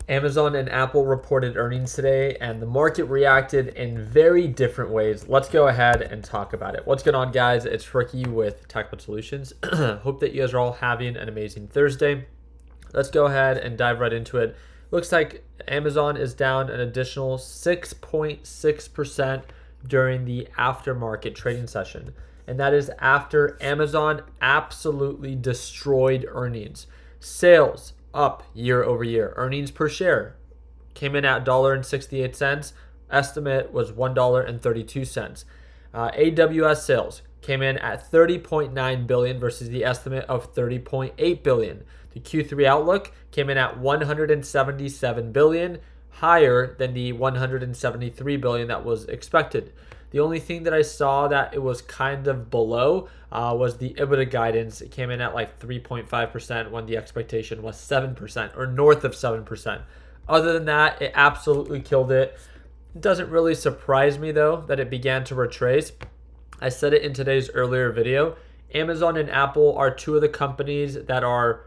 Amazon and Apple reported earnings today, and the market reacted in very different ways. Let's go ahead and talk about it. What's going on, guys? It's Ricky with TechBud Solutions. Hope that you guys are all having an amazing Thursday. Let's go ahead and dive right into it. Looks like Amazon is down an additional 6.6% during the aftermarket trading session. And that is after Amazon absolutely destroyed earnings. Sales up year over year. Earnings per share came in at $1.68. Estimate was $1.32. AWS sales came in at $30.9 billion versus the estimate of $30.8 billion. The Q3 outlook came in at $177 billion, higher than the $173 billion that was expected. The only thing that I saw that it was kind of below was the EBITDA guidance. It came in at like 3.5% when the expectation was 7% or north of 7%. Other than that, it absolutely killed it. It doesn't really surprise me though that it began to retrace. I said it in today's earlier video. Amazon and Apple are two of the companies that are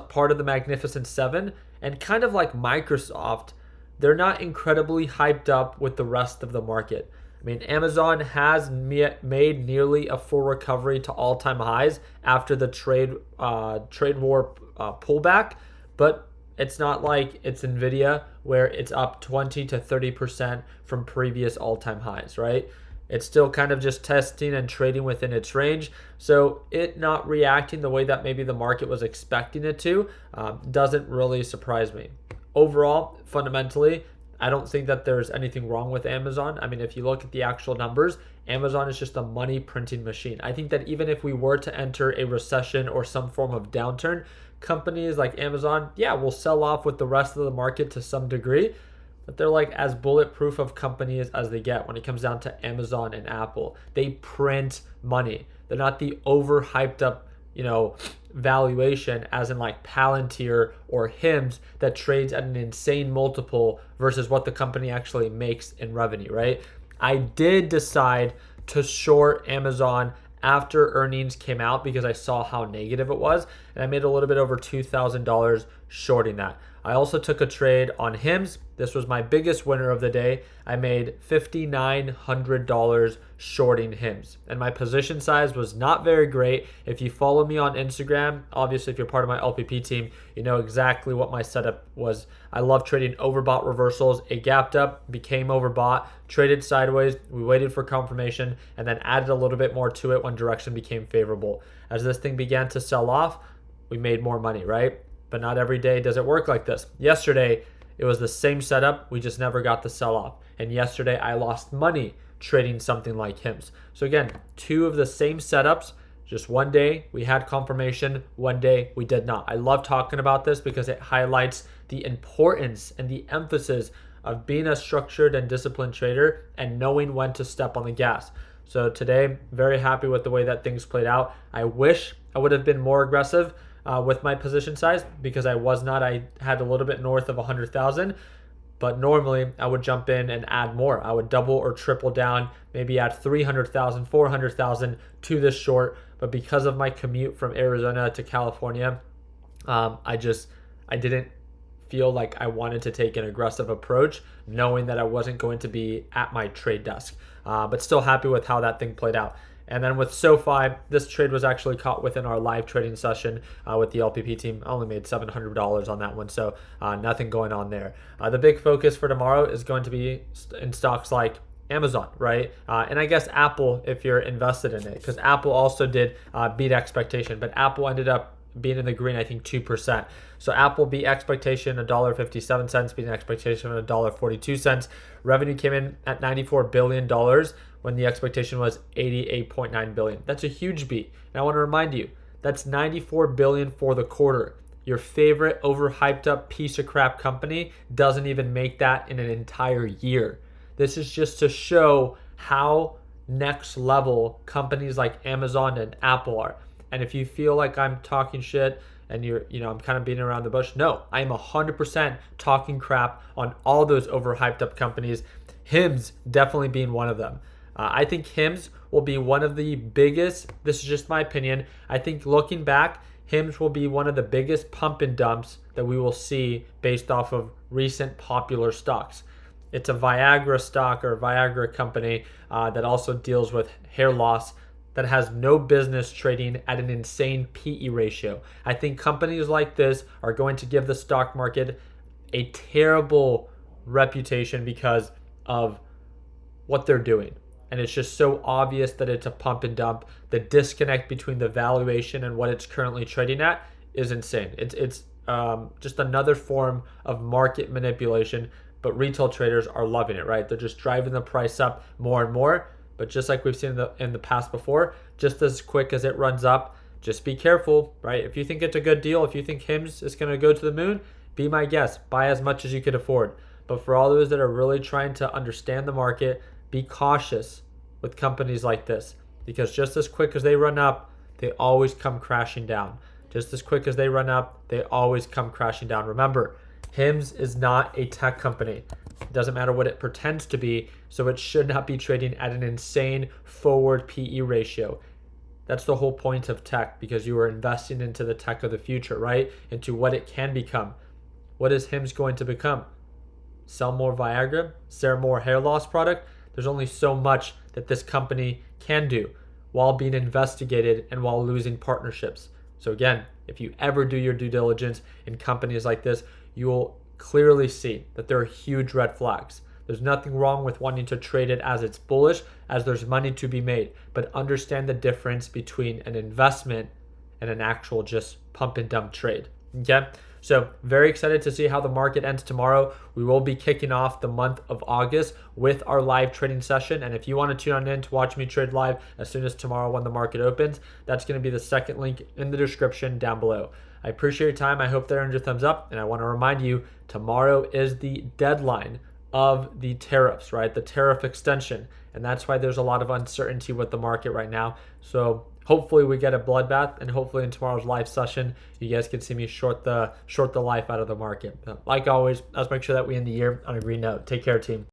part of the Magnificent Seven, and kind of like Microsoft, they're not incredibly hyped up with the rest of the market. I mean, Amazon has made nearly a full recovery to all-time highs after the trade war pullback, but it's not like it's Nvidia where it's up 20 to 30% from previous all-time highs, right? It's still kind of just testing and trading within its range. So it not reacting the way that maybe the market was expecting it to doesn't really surprise me. Overall, fundamentally, I don't think that there's anything wrong with Amazon. I mean, if you look at the actual numbers, Amazon is just a money printing machine. I think that even if we were to enter a recession or some form of downturn, companies like Amazon, yeah, will sell off with the rest of the market to some degree, but they're like as bulletproof of companies as they get when it comes down to Amazon and Apple. They print money. They're not the overhyped up, valuation as in like Palantir or Hims that trades at an insane multiple versus what the company actually makes in revenue, right? I did decide to short Amazon after earnings came out because I saw how negative it was, and I made a little bit over $2,000 shorting that. I also took a trade on Hims. This was my biggest winner of the day. I made $5,900 shorting Hims, and my position size was not very great. If you follow me on Instagram, obviously if you're part of my LPP team, you know exactly what my setup was. I love trading overbought reversals. It gapped up, became overbought, traded sideways. We waited for confirmation and then added a little bit more to it when direction became favorable. As this thing began to sell off, we made more money, right? But not every day does it work like this. Yesterday, it was the same setup. We just never got the sell off. And yesterday, I lost money trading something like Hims. So again, two of the same setups. Just one day we had confirmation, one day we did not. I love talking about this because it highlights the importance and the emphasis of being a structured and disciplined trader and knowing when to step on the gas. So today, very happy with the way that things played out. I wish I would have been more aggressive with my position size because I was not. I had a little bit north of 100,000, but normally I would jump in and add more. I would double or triple down, maybe add 300,000, 400,000 to this short. But because of my commute from Arizona to California, I didn't feel like I wanted to take an aggressive approach, knowing that I wasn't going to be at my trade desk. But still happy with how that thing played out. And then with SoFi, this trade was actually caught within our live trading session with the LPP team. I only made $700 on that one, so nothing going on there. The big focus for tomorrow is going to be in stocks like Amazon, right? And I guess Apple if you're invested in it, because Apple also did beat expectation, but Apple ended up being in the green, I think 2%. So Apple beat expectation $1.57, beat expectation $1.42. Revenue came in at $94 billion when the expectation was $88.9 billion. That's a huge beat. And I want to remind you, that's $94 billion for the quarter. Your favorite overhyped up piece of crap company doesn't even make that in an entire year. This is just to show how next level companies like Amazon and Apple are. And if you feel like I'm talking shit and I'm kind of beating around the bush, no, I am 100% talking crap on all those overhyped up companies. Hims definitely being one of them. I think Hims will be one of the biggest, this is just my opinion, I think looking back, HIMS will be one of the biggest pump and dumps that we will see based off of recent popular stocks. It's a Viagra stock or Viagra company that also deals with hair loss that has no business trading at an insane PE ratio. I think companies like this are going to give the stock market a terrible reputation because of what they're doing. And it's just so obvious that it's a pump and dump. The disconnect between the valuation and what it's currently trading at is insane. It's just another form of market manipulation, but retail traders are loving it, right? They're just driving the price up more and more. But just like we've seen in the past before, just as quick as it runs up, just be careful, right? If you think it's a good deal, if you think HIMS is going to go to the moon, be my guest. Buy as much as you can afford. But for all those that are really trying to understand the market, be cautious with companies like this, because just as quick as they run up, they always come crashing down. Just as quick as they run up, they always come crashing down. Remember, HIMS is not a tech company. It doesn't matter what it pretends to be, so it should not be trading at an insane forward PE ratio. That's the whole point of tech, because you are investing into the tech of the future, right? Into what it can become. What is HIMS going to become? Sell more Viagra? Sell more hair loss product? There's only so much that this company can do while being investigated and while losing partnerships. So again, if you ever do your due diligence in companies like this, you will clearly see that there are huge red flags. There's nothing wrong with wanting to trade it as it's bullish, as there's money to be made, but understand the difference between an investment and an actual just pump and dump trade. Okay? So very excited to see how the market ends tomorrow. We will be kicking off the month of August with our live trading session. And if you want to tune on in to watch me trade live as soon as tomorrow when the market opens, that's going to be the second link in the description down below. I appreciate your time. I hope that earned your thumbs up. And I want to remind you, tomorrow is the deadline of the tariffs, right? The tariff extension. And that's why there's a lot of uncertainty with the market right now. So hopefully we get a bloodbath, and hopefully in tomorrow's live session, you guys can see me short the life out of the market. But like always, let's make sure that we end the year on a green note. Take care, team.